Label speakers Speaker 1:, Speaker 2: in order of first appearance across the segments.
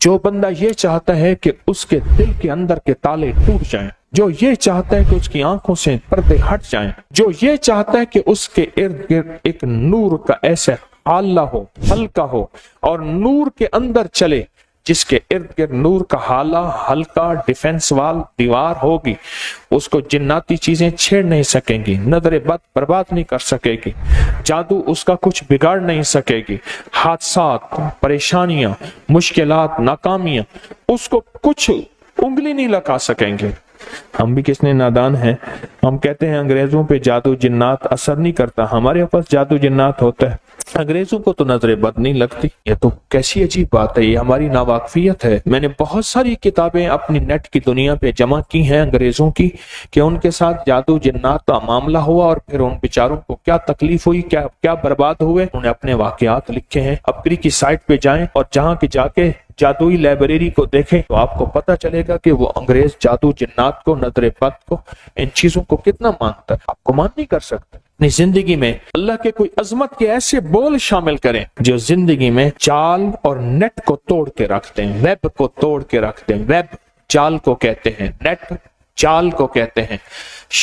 Speaker 1: جو بندہ یہ چاہتا ہے کہ اس کے دل کے اندر کے تالے ٹوٹ جائیں، جو یہ چاہتا ہے کہ اس کی آنکھوں سے پردے ہٹ جائیں، جو یہ چاہتا ہے کہ اس کے ارد گرد ایک نور کا ایسا حالہ ہو، ہلکا ہو، اور نور کے اندر چلے، جس کے ارد گرد نور کا حالہ ہلکا ڈیفنس وال دیوار ہوگی، اس کو جناتی چیزیں چھیڑ نہیں سکیں گی، نظر بد برباد نہیں کر سکے گی، جادو اس کا کچھ بگاڑ نہیں سکے گی، حادثات، پریشانیاں، مشکلات، ناکامیاں اس کو کچھ انگلی نہیں لگا سکیں گے۔ ہم بھی کتنے نادان ہیں، ہم کہتے ہیں انگریزوں پہ جادو جنات اثر نہیں کرتا، ہمارے پاس جادو جنات ہوتا ہے، انگریزوں کو تو نظر بد نہیں لگتی۔ یہ تو کیسی عجیب بات ہے، یہ ہماری ناواقفیت ہے۔ میں نے بہت ساری کتابیں اپنی نیٹ کی دنیا پہ جمع کی ہیں انگریزوں کی، کہ ان کے ساتھ جادو جنات کا معاملہ ہوا اور پھر ان بیچاروں کو کیا تکلیف ہوئی، کیا برباد ہوئے، انہوں نے اپنے واقعات لکھے ہیں۔ اپری کی سائٹ پہ جائیں اور جہاں کی جا کے جادوئی لائبریری کو دیکھیں تو آپ کو پتہ چلے گا کہ وہ انگریز جادو جنات کو، نظر بد کو، ان چیزوں کو کتنا مانتا ہے۔ آپ کو مان نہیں کر سکتے۔ اپنی زندگی میں اللہ کے کوئی عظمت کے ایسے بول شامل کریں جو زندگی میں چال اور نیٹ کو توڑ کے رکھتے ہیں، ویب کو توڑ کے رکھتے ہیں۔ ویب جال کو کہتے ہیں، نیٹ جال کو کہتے ہیں،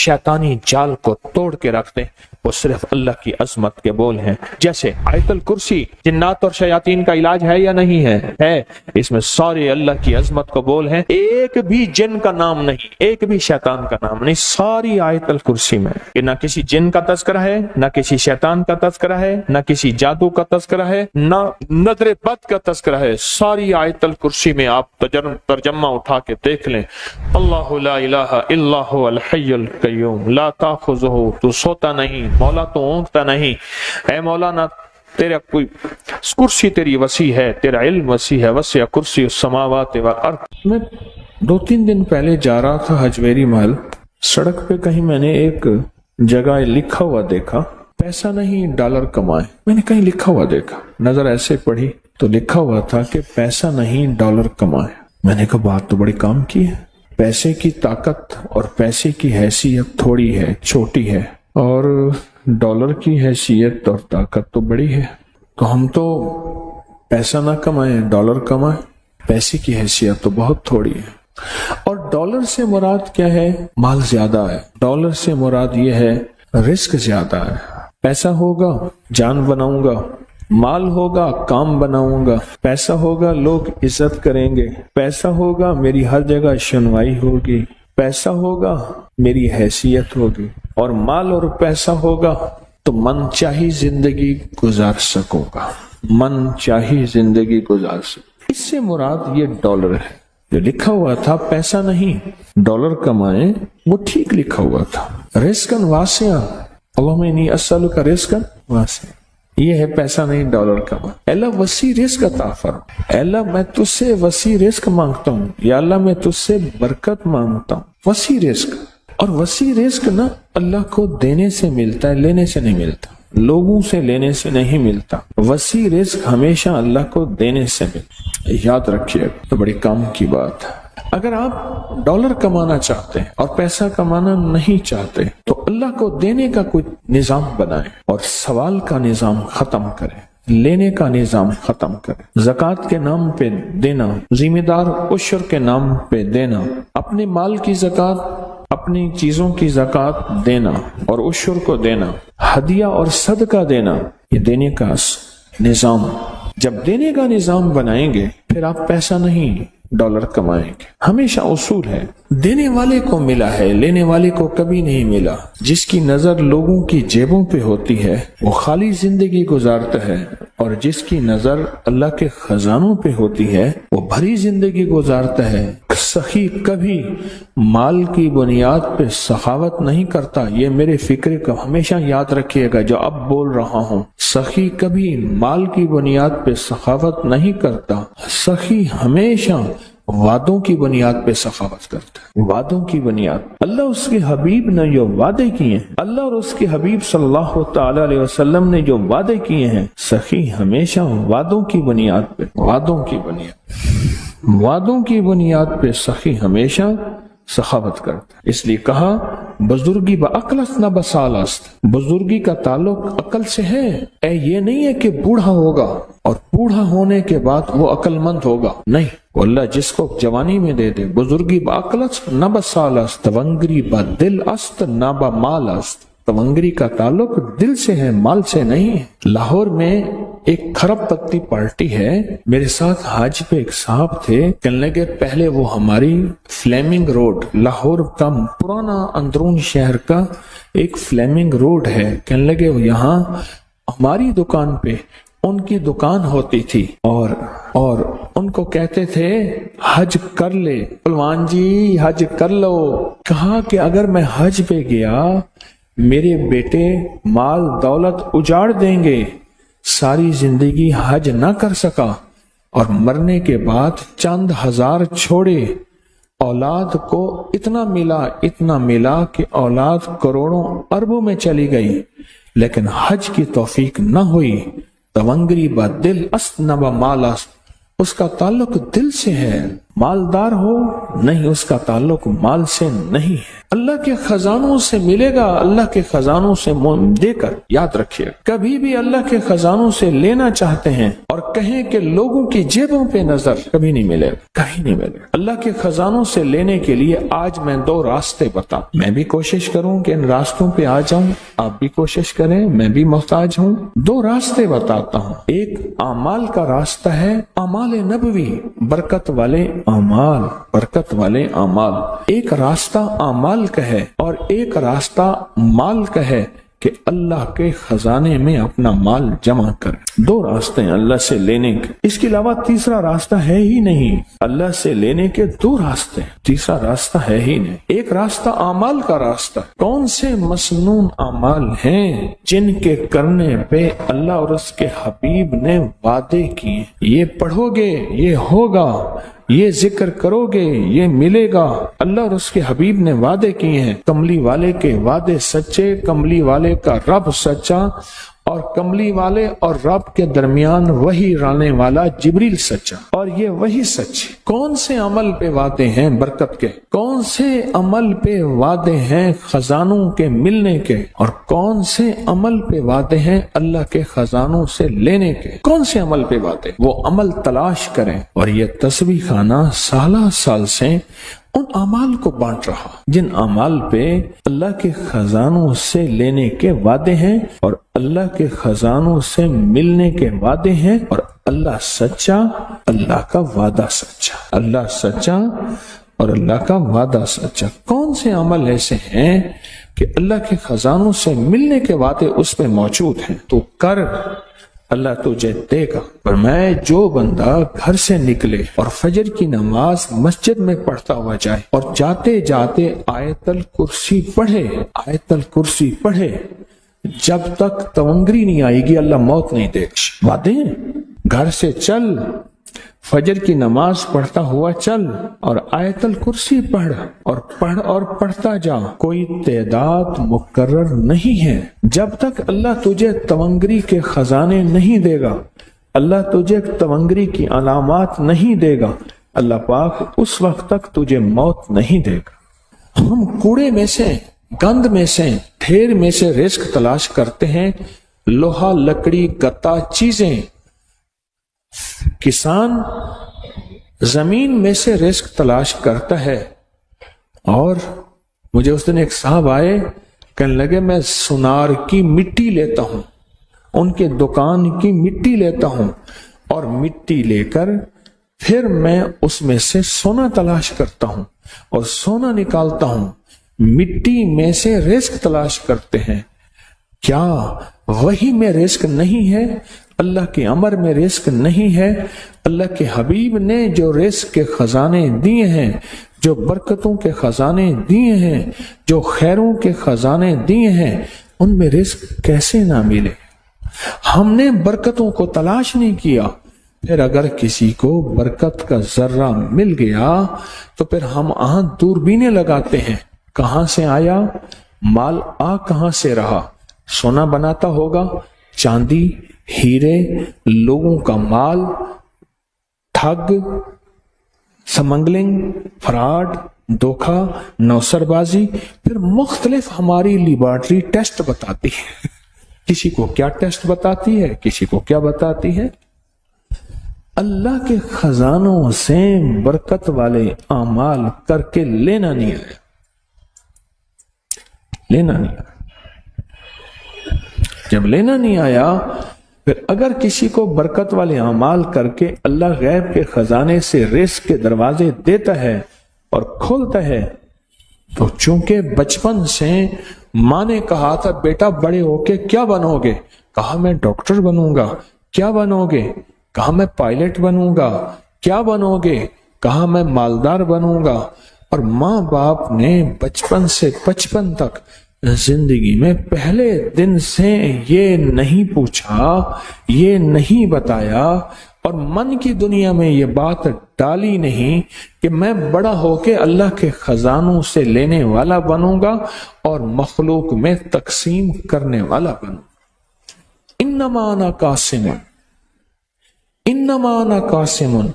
Speaker 1: شیطانی جال کو توڑ کے رکھتے ہیں۔ وہ صرف اللہ کی عظمت کے بول ہیں۔ جیسے آیت الکرسی جنات اور شیاطین کا علاج ہے یا نہیں ہے؟ ہے۔ اس میں سارے اللہ کی عظمت کو بول ہیں، ایک بھی جن کا نام نہیں، ایک بھی شیطان کا نام نہیں، ساری آیت الکرسی میں۔ کہ نہ کسی جن کا تذکرہ ہے، نہ کسی شیطان کا تذکرہ ہے، نہ کسی جادو کا تذکرہ ہے، نہ نظر بد کا تذکرہ ہے۔ ساری آیت الکرسی میں آپ ترجمہ اٹھا کے دیکھ لیں، اللہ لا الہ الا هو الحی القیوم لا تاخذہ، تو سوتا نہیں، مولا تو اونگتا نہیں۔ اے مولانا تیرا کوئی کرسی تیری وسیع ہے، تیرا علم وسیع ہے، وسع کرسی السماوات والارض۔ میں 2-3 دن پہلے جا رہا تھا حجویری محل، سڑک پہ کہیں میں نے ایک جگہ لکھا ہوا دیکھا، پیسہ نہیں ڈالر کمائے۔ میں نے کہیں لکھا ہوا دیکھا، نظر ایسے پڑھی تو لکھا ہوا تھا کہ پیسہ نہیں ڈالر کمائے۔ میں نے کہا بات تو بڑی کام کی ہے، پیسے کی طاقت اور پیسے کی حیثیت تھوڑی ہے، چھوٹی ہے، اور ڈالر کی حیثیت اور طاقت تو بڑی ہے۔ تو ہم تو پیسہ نہ کمائیں، ڈالر کمائیں، پیسے کی حیثیت تو بہت تھوڑی ہے۔ اور ڈالر سے مراد کیا ہے؟ مال زیادہ ہے۔ ڈالر سے مراد یہ ہے رزق زیادہ ہے۔ پیسہ ہوگا جان بناؤں گا، مال ہوگا کام بناؤں گا، پیسہ ہوگا لوگ عزت کریں گے، پیسہ ہوگا میری ہر جگہ شنوائی ہوگی، پیسہ ہوگا میری حیثیت ہوگی، اور مال اور پیسہ ہوگا تو من چاہی زندگی گزار سکوں گا، من چاہی زندگی گزار سکوں۔ اس سے مراد یہ ڈالر ہے۔ جو لکھا ہوا تھا پیسہ نہیں ڈالر کمائیں، وہ ٹھیک لکھا ہوا تھا۔ رزقاً واسعاً، اللہم انی اسألک رزقاً واسعاً، یہ ہے پیسہ نہیں ڈالر کمائیں۔ اللہ وسیع رزق عطا فرما، اللہ میں تجھ سے وسیع رزق مانگتا ہوں، یا اللہ میں تجھ سے برکت مانگتا ہوں، وسیع رزق۔ اور وسیع رزق نا اللہ کو دینے سے ملتا ہے، لینے سے نہیں ملتا، لوگوں سے لینے سے نہیں ملتا۔ وسیع رزق ہمیشہ اللہ کو دینے سے ملتا، یاد رکھیے، تو بڑی کام کی بات ہے۔ اگر آپ ڈالر کمانا چاہتے ہیں اور پیسہ کمانا نہیں چاہتے تو اللہ کو دینے کا کوئی نظام بنائیں، اور سوال کا نظام ختم کریں، لینے کا نظام ختم کریں، زکوٰۃ کے نام پہ دینا، ذمہ دار عشر کے نام پہ دینا، اپنے مال کی زکوٰۃ، اپنی چیزوں کی زکوٰۃ دینا اور عشر کو دینا، ہدیہ اور صدقہ دینا، یہ دینے کا نظام۔ جب دینے کا نظام بنائیں گے پھر آپ پیسہ نہیں ڈالر کمائیں گے۔ ہمیشہ اصول ہے، دینے والے کو ملا ہے، لینے والے کو کبھی نہیں ملا۔ جس کی نظر لوگوں کی جیبوں پہ ہوتی ہے وہ خالی زندگی گزارتا ہے، اور جس کی نظر اللہ کے خزانوں پہ ہوتی ہے وہ بھری زندگی گزارتا ہے۔ سخی کبھی مال کی بنیاد پہ سخاوت نہیں کرتا، یہ میرے فکر کو ہمیشہ یاد رکھیے گا جو اب بول رہا ہوں۔ سخی کبھی مال کی بنیاد پہ سخاوت نہیں کرتا، سخی ہمیشہ وعدوں کی بنیاد پہ سخاوت کرتا ہے، وعدوں کی بنیاد۔ اللہ اس کے حبیب نے جو وعدے کیے ہیں، اللہ اور اس کے حبیب صلی اللہ تعالی علیہ وسلم نے جو وعدے کیے ہیں، سخی ہمیشہ وعدوں کی بنیاد پہ، وعدوں کی بنیاد، وعدوں کی بنیاد پہ سخی ہمیشہ سخاوت کرتا ہے۔ اس لیے کہا बुजुर्गी ब अकलस न बसालस्त, बुजुर्गी का ताल्लुक अकल से है। ये नहीं है कि बूढ़ा होगा और बूढ़ा होने के बाद वो अकलमंद होगा, नहीं, वो अल्लाह जिसको जवानी में दे दे। बुजुर्गी ब अकलस न बसालस्त, तवंगरी ब दिल अस्त न ब माल अस्त, तवंगरी का ताल्लुक दिल से है, माल से नहीं है। लाहौर में एक खरबपत्ती पार्टी है, मेरे साथ हज पे एक साहब थे, कहने लगे पहले वो हमारी फ्लेमिंग रोड, लाहौर का पुराना अंदरून शहर का एक फ्लेमिंग रोड है, कहने लगे यहाँ हमारी दुकान पे उनकी दुकान होती थी और उनको कहते थे हज कर ले पहलवान जी, हज कर लो। कहा कि अगर मैं हज पे गया मेरे बेटे माल दौलत उजाड़ देंगे, सारी जिंदगी हज ना कर सका और मरने के बाद चंद हजार छोड़े, औलाद को इतना मिला कि औलाद करोड़ों अरबों में चली गई, लेकिन हज की तौफीक न हुई। तवंगरी ब दिल अस्त न ब माल अस्त, उसका ताल्लुक दिल से है, मालदार हो नहीं, उसका ताल्लुक माल से नहीं है। अल्लाह के खजानों से मिलेगा, अल्लाह के खजानों से देकर, याद रखिए कभी भी अल्लाह के खजानों से लेना चाहते हैं और कहें कि लोगों की जेबों पे नजर, कभी नहीं मिलेगा, कहीं नहीं मिलेगा। अल्लाह के खजानों से लेने के लिए आज मैं 2 रास्ते बता, मैं भी कोशिश करूं कि इन रास्तों पे आ जाऊं, आप भी कोशिश करें, मैं भी मोहताज हूं। 2 रास्ते बताता हूं। एक अमाल का रास्ता है, अमाल नबवी, बरकत वाले अमाल, बरकत वाले अमाल। एक रास्ता अमाल का है और एक रास्ता माल का है कि अल्लाह के खजाने में अपना माल जमा करें। 2 रास्ते हैं अल्लाह से लेने के, इसके अलावा तीसरा रास्ता है ही नहीं। अल्लाह से लेने के 2 रास्ते, तीसरा रास्ता है ही नहीं। एक रास्ता अमाल का रास्ता, कौन से मसनून अमाल हैं जिनके करने पे अल्लाह और उसके हबीब ने वादे किए, ये पढ़ोगे ये होगा, ये जिक्र करोगे ये मिलेगा। अल्लाह और उसके हबीब ने वादे किए हैं, कमली वाले के वादे सच्चे, कमली वाले का रब सच्चा, और कमली वाले और रब के दरमियान वही रहने वाला जिब्रील सच्चा, और ये वही सच। कौन से अमल पे वादे हैं बरकत के, कौन से अमल पे वादे हैं खजानों के मिलने के, और कौन से अमल पे वादे हैं अल्लाह के खजानों से लेने के। कौन से अमल पे वादे, वो अमल तलाश करें। और ये तस्बीह खाना साल से उन अमाल को बांट रहा जिन अमाल पे अल्लाह के खजानों से लेने के वादे हैं और अल्लाह के खजानों से मिलने के वादे हैं, और अल्लाह सच्चा, अल्लाह का वादा सच्चा, अल्लाह सच्चा और अल्लाह का वादा सच्चा। कौन से अमल ऐसे हैं कि अल्लाह के खजानों से मिलने के वादे उस पे मौजूद हैं, तो कर, अल्लाह तुझे देगा। पर मैं जो बंदा घर से निकले और फजर की नमाज मस्जिद में पढ़ता हुआ जाए और जाते जाते आयतल कुर्सी पढ़े, आयतल कुर्सी पढ़े, जब तक तवंगरी नहीं आएगी अल्लाह मौत नहीं देगा। वादे घर से चल, फजर की नमाज पढ़ता हुआ चल और आयतल कुर्सी पढ़ और पढ़ता जा। कोई तादाद मुकर्रर नहीं है। जब तक अल्लाह तुझे तवंगरी के खजाने नहीं देगा, अल्लाह तुझे तवंगरी की अलामात नहीं देगा, अल्लाह पाक उस वक्त तक तुझे मौत नहीं देगा। हम कूड़े में से, गंद में से, ढेर में से रिस्क तलाश करते हैं, लोहा, लकड़ी, गत्ता चीजें। किसान जमीन में से रिस्क तलाश करता है। और मुझे उस दिन एक साहब आए, कहने लगे मैं सुनार की मिट्टी लेता हूं, उनके दुकान की मिट्टी लेता हूं, और मिट्टी लेकर फिर मैं उसमें से सोना तलाश करता हूं और सोना निकालता हूं। मिट्टी में से रिस्क तलाश करते हैं। क्या वही में रिस्क नहीं है? अल्लाह के अमर में रिस्क नहीं है? अल्लाह के हबीब ने जो रिस्क के खजाने दिए हैं, जो बरकतों के खजाने दिए हैं, जो खैरों के खजाने दिए हैं, उनमें रिस्क कैसे ना मिले? हमने बरकतों को तलाश नहीं किया। फिर अगर किसी को बरकत का जर्रा मिल गया तो फिर हम दूरबीनें लगाते हैं, कहां से आया माल, आ कहां से रहा। सोना बनाता होगा, चांदी, हीरे, लोगों का माल, ठग, स्मगलिंग, फ्रॉड, धोखा, नौसरबाजी। फिर मुख्तलिफ हमारी लेबॉर्टरी टेस्ट बताती है, किसी को क्या टेस्ट बताती है, किसी को क्या बताती है। अल्लाह के खजानों से बरकत वाले अमाल करके लेना नहीं आया, लेना नहीं आया। जब लेना नहीं आया, फिर अगर किसी को बरकत वाले अमाल करके अल्लाह गैब के खजाने से रिस्क के दरवाजे देता है और खोलता है, तो चूंकि बचपन से माँ ने कहा था बेटा बड़े होके क्या बनोगे, कहा मैं डॉक्टर बनूंगा। क्या बनोगे, कहा मैं पायलट बनूंगा। क्या बनोगे, कहा मैं मालदार बनूंगा। और माँ बाप ने बचपन से बचपन तक जिंदगी में पहले दिन से ये नहीं पूछा, ये नहीं बताया, और मन की दुनिया में ये बात डाली नहीं कि मैं बड़ा होके अल्लाह के खजानों से लेने वाला बनूंगा और मखलूक में तकसीम करने वाला बनूंगा। इन्नमा अना कासिमुन, इन्नमा अना कासिमुन।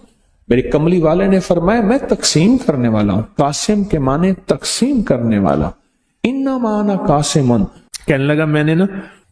Speaker 1: मेरे कमली वाले ने फरमाया मैं तकसीम करने वाला हूं। कासिम के माने तकसीम करने वाला। इन्नमा अना कासिमुन। कहने लगा मैंने ना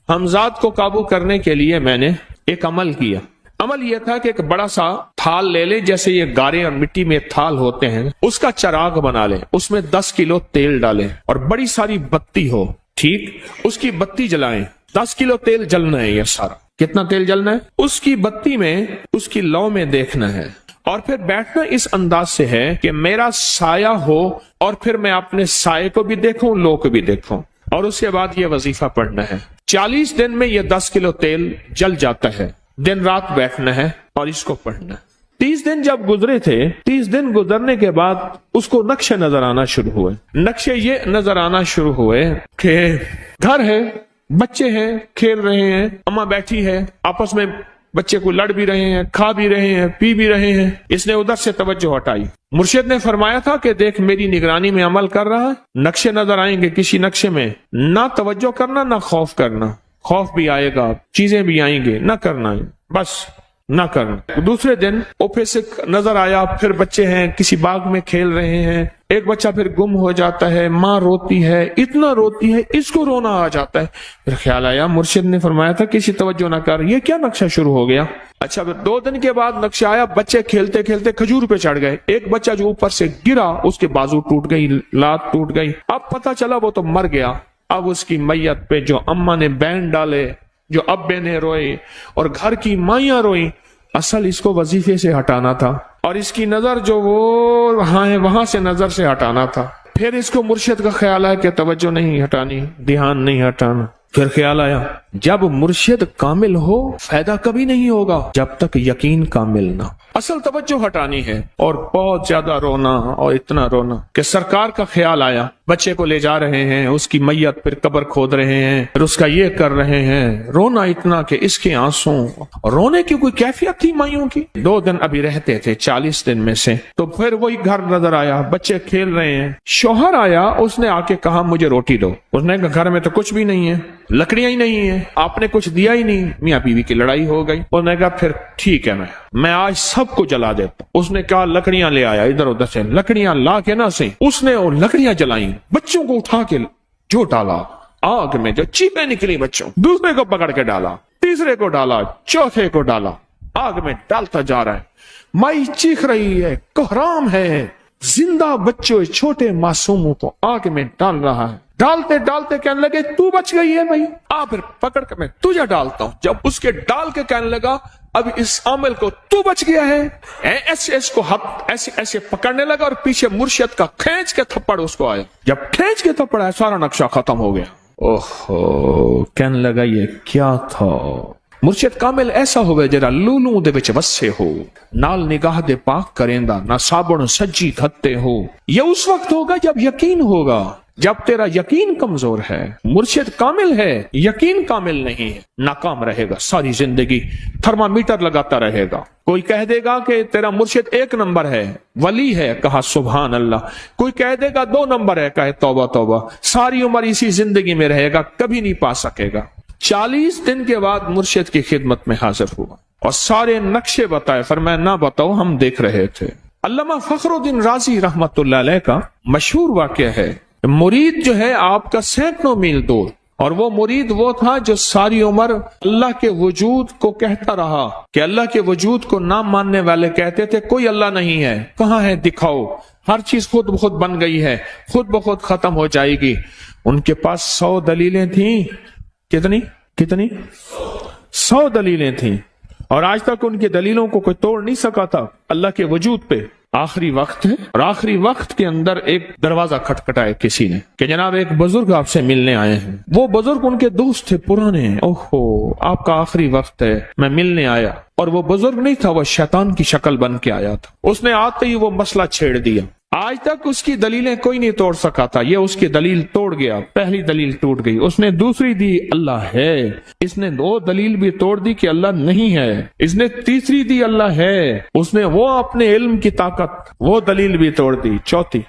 Speaker 1: हमजाद को काबू करने के लिए मैंने एक अमल किया। अमल यह था कि एक बड़ा सा थाल ले ले, जैसे ये गारे और मिट्टी में थाल होते हैं, उसका चराग बना ले, उसमें 10 किलो तेल डालें और बड़ी सारी बत्ती हो, ठीक, उसकी बत्ती जलाएं। 10 किलो तेल जलना है, ये सारा कितना तेल जलना है, उसकी बत्ती में, उसकी लौ में देखना है। और फिर बैठना इस अंदाज से है कि मेरा साया हो और फिर मैं अपने साये को भी देखूं, लो को भी देखूं, और उसके बाद ये वजीफा पढ़ना है। 40 दिन में ये 10 किलो तेल जल जाता है। दिन रात बैठना है और इसको पढ़ना है। 30 दिन जब गुजरे थे, 30 दिन गुजरने के बाद उसको नक्शे नजर आना शुरू हुए। नक्शे ये नजर आना शुरू हुए कि घर है, बच्चे हैं, खेल रहे हैं, अम्मा बैठी है, आपस में बच्चे को लड़ भी रहे हैं, खा भी रहे हैं, पी भी रहे हैं। इसने उधर से तवज्जो हटाई। मुर्शिद ने फरमाया था कि देख मेरी निगरानी में अमल कर रहा है, नक्शे नजर आएंगे, किसी नक्शे में ना तवज्जो करना ना खौफ करना। खौफ भी आएगा, चीजें भी आएंगे, ना करना है, बस ना करना। दूसरे दिन ओफे से नजर आया, फिर बच्चे हैं किसी बाग में खेल रहे हैं, एक बच्चा फिर गुम हो जाता है, माँ रोती है, इतना रोती है इसको रोना आ जाता है। फिर ख्याल आया मुर्शिद ने फरमाया था किसी तवज्जो ना कर, ये क्या नक्शा शुरू हो गया। अच्छा, फिर 2 दिन के बाद नक्शा आया, बच्चे खेलते खेलते खजूर पे चढ़ गए, एक बच्चा जो ऊपर से गिरा उसके बाजू टूट गई, लात टूट गई। अब पता चला वो तो मर गया। अब उसकी मैयत पे जो अम्मा ने बैन डाले, जो अब्बे ने रोए और घर की माइयां रोई, असल इसको वजीफे से हटाना था और इसकी नजर जो वो वहां है वहां से नजर से हटाना था। फिर इसको मुर्शिद का ख्याल आया कि तवज्जो नहीं हटानी, ध्यान नहीं हटाना। फिर ख्याल आया जब मुर्शिद कामिल हो फायदा कभी नहीं होगा जब तक यकीन कामिल ना। असल तवज्जो हटानी है। और बहुत ज्यादा रोना और इतना रोना कि सरकार का ख्याल आया, बच्चे को ले जा रहे हैं, उसकी मैयत फिर कब्र खोद रहे हैं, फिर उसका ये कर रहे हैं। रोना इतना कि इसके आंसू, रोने की कोई कैफियत थी माइयों की। 2 दिन अभी रहते थे 40 दिन में से, तो फिर वही घर नजर आया, बच्चे खेल रहे हैं। शौहर आया, उसने आके कहा मुझे रोटी दो। उसने कहा घर में तो कुछ भी नहीं है, लकड़ियां ही नहीं है, आपने कुछ दिया ही नहीं। मियाँ बीवी की लड़ाई हो गई। उसने कहा फिर ठीक है, मैं आज सबको जला देता। उसने कहा लकड़ियां ले आया, इधर उधर से लकड़ियां ला के ना से उसने वो लकड़ियां जलाई, बच्चों को उठा के जो डाला आग में, जो चीखें निकली बच्चों, दूसरे को पकड़ के डाला, तीसरे को डाला, चौथे को डाला, आग में डालता जा रहा है। माई चीख रही है, कोहराम है, जिंदा बच्चों छोटे मासूमों को आग में डाल रहा है। डालते डालते कहने लगे तू बच गई है भाई, आ फिर पकड़ के मैं तुझे डालता हूं। जब उसके डाल के कहने लगा अब इस आमिल को तू बच गया है, ऐसे इसको हाथ ऐसे ऐसे पकड़ने लगा और पीछे मुर्शिद का खींच के थप्पड़ उसको आया। जब खींच के थप्पड़ आया सारा नक्शा खत्म हो गया। ओहो, कहने लगा ये क्या था। मुर्शिद कामिल ऐसा होवे जरा लूलू दे विच वसे हो, नाल निगाह दे पाक करेंदा, ना साबुन सज्जी धत्ते हो। ये उस वक्त होगा जब यकीन होगा, जब तेरा यकीन कमजोर है। मुर्शिद कामिल है, यकीन कामिल नहीं है, नाकाम रहेगा सारी जिंदगी, थर्मामीटर लगाता रहेगा। कोई कह देगा कि तेरा मुर्शिद 1 नंबर है, वली है, कहा सुभान अल्लाह। कोई कह देगा 2 नंबर है, कहे तौबा तौबा। सारी उम्र इसी जिंदगी में रहेगा, कभी नहीं पा सकेगा। 40 दिन के बाद मुर्शिद की खिदमत में हाजिर हुआ और सारे नक्शे बताए। फरमाया ना बताओ, हम देख रहे थे। علامہ فخر الدین رازی رحمت اللہ علیہ کا مشہور واقعہ ہے، مرید جو ہے آپ کا سینکڑوں میل دور، اور وہ مرید وہ تھا جو ساری عمر اللہ کے وجود کو کہتا رہا کہ اللہ کے وجود کو نہ ماننے والے کہتے تھے کوئی اللہ نہیں ہے، کہاں ہے دکھاؤ، ہر چیز خود بخود بن گئی ہے، خود بخود ختم ہو جائے گی۔ ان کے پاس 100 دلیلیں تھیں، کتنی 100 دلیلیں تھیں، اور آج تک ان کی دلیلوں کو کوئی توڑ نہیں سکا تھا اللہ کے وجود پہ۔ آخری وقت ہے، اور آخری وقت کے اندر ایک دروازہ کھٹکھٹائے کسی نے کہ جناب ایک بزرگ آپ سے ملنے آئے ہیں۔ وہ بزرگ ان کے دوست تھے پرانے، اوہو آپ کا آخری وقت ہے، میں ملنے آیا۔ اور وہ بزرگ نہیں تھا، وہ شیطان کی شکل بن کے آیا تھا۔ اس نے آتے ہی وہ مسئلہ چھیڑ دیا، آج تک اس کی دلیلیں کوئی نہیں توڑ سکا تھا، یہ اس کی دلیل توڑ گیا۔ پہلی دلیل ٹوٹ گئی، اس نے دوسری دی اللہ ہے، اس نے 2 دلیل بھی توڑ دی کہ اللہ نہیں ہے، اس نے تیسری دی اللہ ہے، اس نے وہ اپنے علم کی طاقت وہ دلیل بھی توڑ دی، چوتھی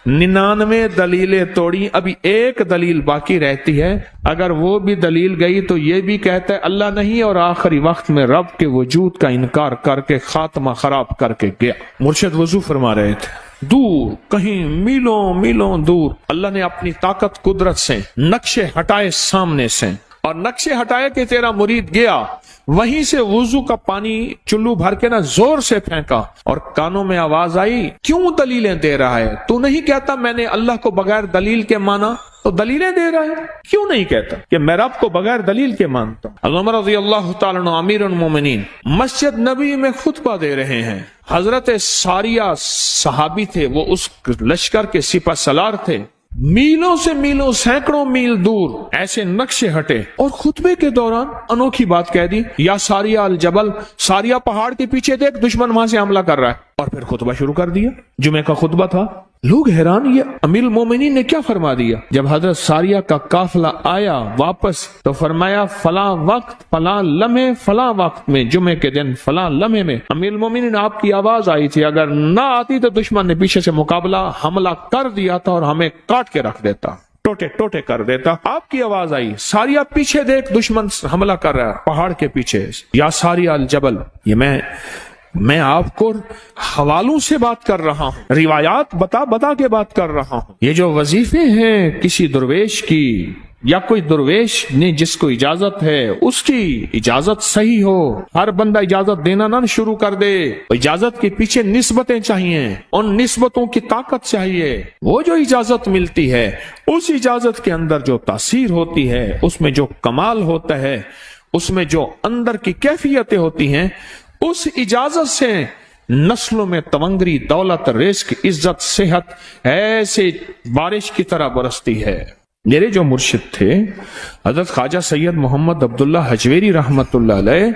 Speaker 1: 99 دلیلیں توڑی، ابھی ایک دلیل باقی رہتی ہے، اگر وہ بھی دلیل گئی تو یہ بھی کہتا ہے اللہ نہیں، اور آخری وقت میں رب کے وجود کا انکار کر کے خاتمہ خراب کر کے گیا۔ مرشد وضو فرما رہے تھے، دور کہیں میلوں میلوں دور اللہ نے اپنی طاقت قدرت سے نقشے ہٹائے سامنے سے، اور نقشے ہٹائے کہ تیرا مرید گیا، وہیں سے وضو کا پانی چلو بھر کے زور سے پھینکا، اور کانوں میں آواز آئی کیوں دلیلیں دے رہا ہے، تو نہیں کہتا میں نے اللہ کو بغیر دلیل کے مانا، تو دلیلیں دے رہا ہے، کیوں نہیں کہتا کہ میں رب کو بغیر دلیل کے مانتا ہوں۔ عمر رضی اللہ تعالیٰ عنہ امیر المومنین مسجد نبی میں خطبہ دے رہے ہیں، حضرت ساریہ صحابی تھے، وہ اس لشکر کے سپہ سالار تھے، میلوں سے میلوں سینکڑوں میل دور ایسے نقشے ہٹے، اور خطبے کے دوران انوکھی بات کہہ دی، یا ساریہ الجبل، ساریہ پہاڑ کے پیچھے دیکھ دشمن وہاں سے حملہ کر رہا ہے، اور پھر خطبہ شروع کر دیا۔ جمعہ کا خطبہ تھا، لوگ حیران یہ امیر المومنین نے کیا فرما دیا۔ جب حضرت ساریہ کا قافلہ آیا واپس تو فرمایا فلاں وقت فلاں لمحے فلاں وقت میں جمعے کے دن فلاں لمحے میں امیر المومنین آپ کی آواز آئی تھی، اگر نہ آتی تو دشمن نے پیچھے سے مقابلہ حملہ کر دیا تھا اور ہمیں کاٹ کے رکھ دیتا، ٹوٹے ٹوٹے کر دیتا۔ آپ کی آواز آئی ساریہ پیچھے دیکھ دشمن حملہ کر رہا ہے پہاڑ کے پیچھے، یا ساریہ الجبل۔ یہ میں آپ کو حوالوں سے بات کر رہا ہوں، روایات بتا کے بات کر رہا ہوں۔ یہ جو وظیفے ہیں کسی درویش کی، یا کوئی درویش نے جس کو اجازت ہے اس کی اجازت صحیح ہو، ہر بندہ اجازت دینا نہ شروع کر دے، اجازت کے پیچھے نسبتیں چاہیے، ان نسبتوں کی طاقت چاہیے۔ وہ جو اجازت ملتی ہے اس اجازت کے اندر جو تاثیر ہوتی ہے، اس میں جو کمال ہوتا ہے، اس میں جو اندر کی کیفیتیں ہوتی ہیں، اس اجازت سے نسلوں میں تونگری، دولت، رزق، عزت، صحت ایسے بارش کی طرح برستی ہے۔ میرے جو مرشد تھے حضرت خواجہ سید محمد عبداللہ حجویری رحمت اللہ علیہ،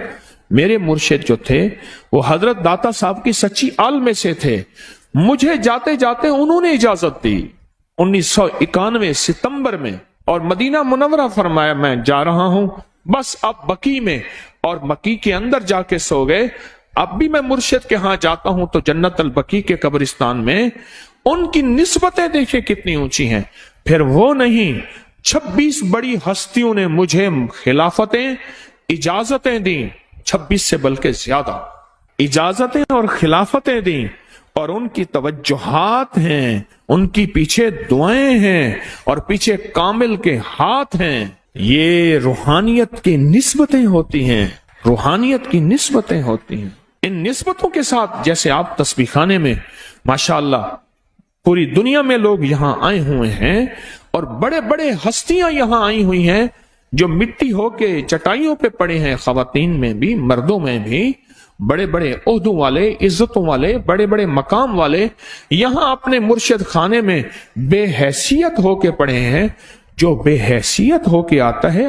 Speaker 1: میرے مرشد جو تھے وہ حضرت داتا صاحب کی سچی آل میں سے تھے۔ مجھے جاتے جاتے انہوں نے اجازت دی 1991 ستمبر میں، اور مدینہ منورہ فرمایا میں جا رہا ہوں، بس اب بقی میں، اور بقی کے اندر جا کے سو گئے۔ اب بھی میں مرشد کے ہاں جاتا ہوں تو جنت البقی کے قبرستان میں ان کی نسبتیں دیکھیں کتنی اونچی ہیں۔ پھر وہ نہیں، 26 بڑی ہستیوں نے مجھے خلافتیں، اجازتیں دیں، 26 سے بلکہ زیادہ اجازتیں اور خلافتیں دیں، اور ان کی توجہات ہیں، ان کی پیچھے دعائیں ہیں، اور پیچھے کامل کے ہاتھ ہیں۔ یہ روحانیت کی نسبتیں ہوتی ہیں، روحانیت کی نسبتیں ہوتی ہیں۔ ان نسبتوں کے ساتھ جیسے آپ تسبیح خانے میں ماشاءاللہ پوری دنیا میں لوگ یہاں آئے ہوئے ہیں، اور بڑے بڑے ہستیاں یہاں آئی ہوئی ہیں جو مٹی ہو کے چٹائیوں پہ پڑے ہیں، خواتین میں بھی مردوں میں بھی، بڑے بڑے عہدوں والے، عزتوں والے، بڑے بڑے مقام والے یہاں اپنے مرشد خانے میں بے حیثیت ہو کے پڑے ہیں۔ جو بے حیثیت ہو کے آتا ہے